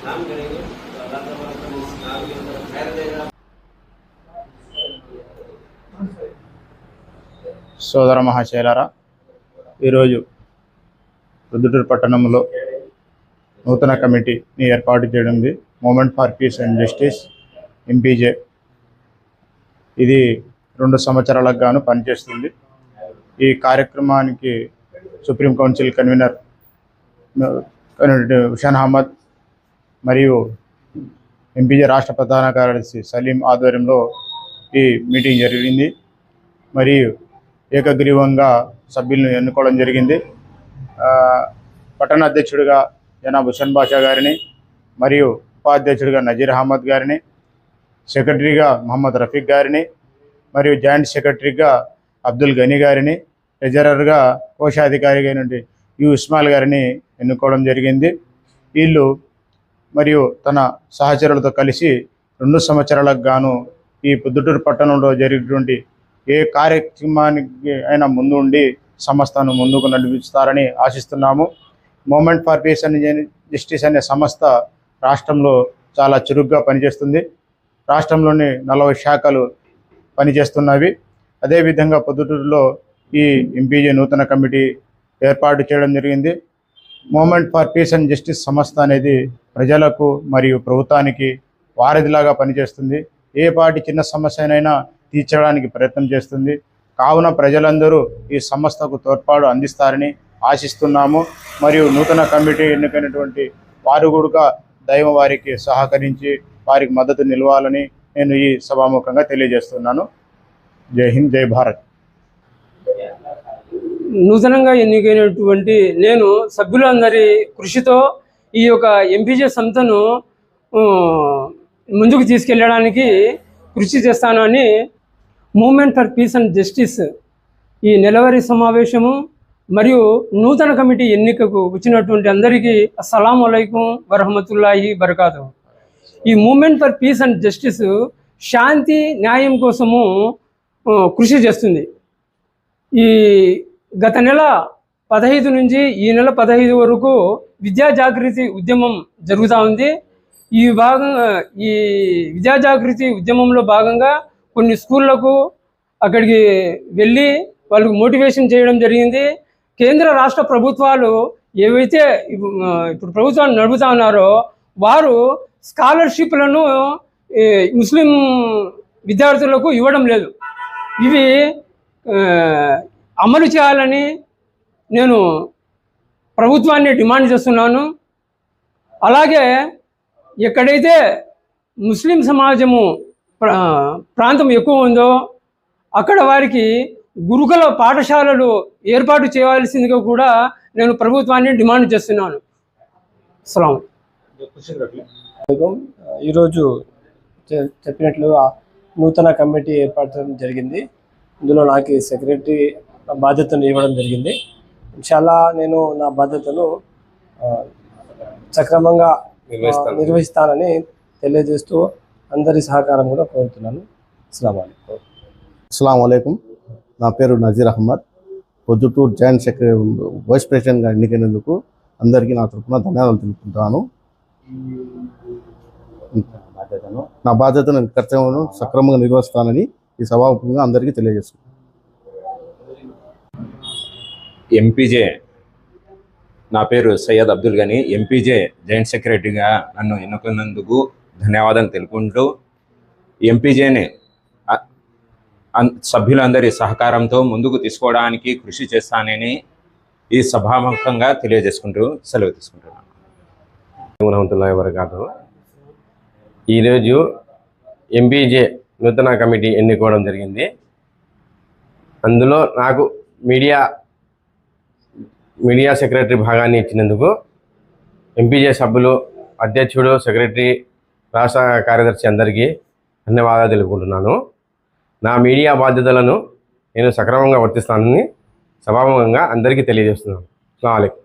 स्नान करेंगे तो अल्लाह तआला अपने स्नान के अंदर खैर देगा। సోదర మహాశైలారా, ఈరోజు రుద్దుటూరు పట్టణంలో నూతన కమిటీని ఏర్పాటు చేయడంది movement for piece and justice MPJ. ఇది 2 సంవత్సరాలకు గాను పనిచేస్తుంది. ఈ కార్యక్రమానికి supreme council convener Hushan Ahmad మరియు ఎంపీజే రాష్ట్ర ప్రధాన కార్యదర్శి సలీం ఆధ్వర్యంలో ఈ మీటింగ్ జరిగింది. మరియు ఏకగ్రీవంగా సభ్యులను ఎన్నుకోవడం జరిగింది. పట్టణ అధ్యక్షుడిగా జనాబ్ హుస్సేన్ బాషా గారిని, మరియు ఉపాధ్యక్షుడిగా నజీర్ అహ్మద్ గారిని, సెక్రటరీగా మహమ్మద్ రఫీక్ గారిని, మరియు జాయింట్ సెక్రటరీగా అబ్దుల్ గనీ గారిని, ట్రెజరర్గా కోశాధికారిగా నుండి యు ఇస్మాయిల్ గారిని ఎన్నుకోవడం జరిగింది. వీళ్ళు మరియు తన సహచరులతో కలిసి 2 సంవత్సరాలకు గాను ఈ పొద్దుటూరు పట్టణంలో జరిగినటువంటి ఏ కార్యక్రమానికి అయినా ముందు ఉండి సంస్థను ముందుకు నడిపిస్తారని ఆశిస్తున్నాము. Movement for piece and Justice అనే సంస్థ రాష్ట్రంలో చాలా చురుగ్గా పనిచేస్తుంది. రాష్ట్రంలోని 40 శాఖలు పనిచేస్తున్నవి. అదేవిధంగా పొద్దుటూరులో ఈ ఎంపీజే నూతన కమిటీ ఏర్పాటు చేయడం జరిగింది. Movement for piece and Justice సంస్థ అనేది ప్రజలకు మరియు ప్రభుత్వానికి వారధిలాగా పనిచేస్తుంది. ఏ పాటి చిన్న సమస్యనైనా తీర్చడానికి ప్రయత్నం చేస్తుంది. కావున ప్రజలందరూ ఈ సంస్థకు తోడ్పాటు అందిస్తారని ఆశిస్తున్నాము. మరియు నూతన కమిటీ ఎన్నికైనటువంటి వారు కూడా దైవం వారికి సహకరించి వారికి మద్దతు నిలవాలని నేను ఈ సభాముఖంగా తెలియజేస్తున్నాను. జై హింద్, జై భారత్. నూతనంగా ఎన్నికైనటువంటి నేను సభ్యులందరి కృషితో ఈ యొక్క ఎంపీజే సంస్థను ముందుకు తీసుకెళ్ళడానికి కృషి చేస్తానని Movement for piece and Justice ఈ నెలవారీ సమావేశము మరియు నూతన కమిటీ ఎన్నికకు వచ్చినటువంటి అందరికీ అస్సలాము అలైకుం వరహమతుల్లాహి బరకాతు. ఈ movement for piece and justice శాంతి న్యాయం కోసము కృషి చేస్తుంది. ఈ గత నెల 15 నుంచి ఈ నెల 15 వరకు విద్యా జాగృతి ఉద్యమం జరుగుతూ ఉంది. ఈ విద్యా జాగృతి ఉద్యమంలో భాగంగా కొన్ని స్కూళ్లకు అక్కడికి వెళ్ళి వాళ్ళకు మోటివేషన్ చేయడం జరిగింది. కేంద్ర రాష్ట్ర ప్రభుత్వాలు ఏవైతే ఇప్పుడు ప్రభుత్వాలు నడుపుతా ఉన్నారో వారు స్కాలర్షిప్లను ముస్లిం విద్యార్థులకు ఇవ్వడం లేదు. ఇవి అమలు చేయాలని నేను ప్రభుత్వాన్ని డిమాండ్ చేస్తున్నాను. అలాగే ఎక్కడైతే ముస్లిం సమాజము ప్రాంతం ఎక్కువ ఉందో అక్కడ వారికి గురుకుల పాఠశాలలు ఏర్పాటు చేయవలసిందిగా కూడా నేను ప్రభుత్వాన్ని డిమాండ్ చేస్తున్నాను. అస్సలాం. ఈరోజు చెప్పినట్లు నూతన కమిటీ ఏర్పాటు చేయడం జరిగింది. ఇందులో నాకు సెక్రటరీ బాధ్యతను ఇవ్వడం జరిగింది. చాలా నేను నా బాధ్యతను సక్రమంగా నిర్వహిస్తానని తెలియజేస్తూ అందరి సహకారం కూడా కోరుతున్నాను. అస్సలాము అలైకుం. నా పేరు Nazir Ahmad. Proddatur joint secretary vice ప్రెసిడెంట్గా ఎన్నికైనందుకు అందరికీ నా తరఫున ధన్యవాదాలు తెలుపుకుంటున్నాను. నా బాధ్యతను కర్తవ్యం సక్రమంగా నిర్వహిస్తానని ఈ సభాముఖంగా అందరికీ తెలియజేస్తున్నాను. ఎంపీజే నా పేరు సయ్యద్ అబ్దుల్ గనీ. ఎంపీజే జాయింట్ సెక్రటరీగా నన్ను ఎన్నుకున్నందుకు ధన్యవాదాలు తెలుపుకుంటూ ఎంపీజేని సభ్యులందరి సహకారంతో ముందుకు తీసుకోవడానికి కృషి చేస్తానని ఈ సభాముఖంగా తెలియజేసుకుంటూ సెలవు తీసుకుంటున్నాను. రహమతుల్లాహి వబరకాతుహు. ఈరోజు ఎంపీజే నూతన కమిటీ ఎన్నుకోవడం జరిగింది. అందులో నాకు మీడియా సెక్రటరీ భాగాన్ని ఇచ్చినందుకు ఎంపీజే సభ్యులు, అధ్యక్షుడు, సెక్రటరీ, రాష్ట్ర కార్యదర్శి అందరికీ ధన్యవాదాలు తెలుపుకుంటున్నాను. నా మీడియా బాధ్యతలను నేను సక్రమంగా వర్తిస్తానని సభాముఖంగా అందరికీ తెలియజేస్తున్నాను. అస్సలాము అలైకుం.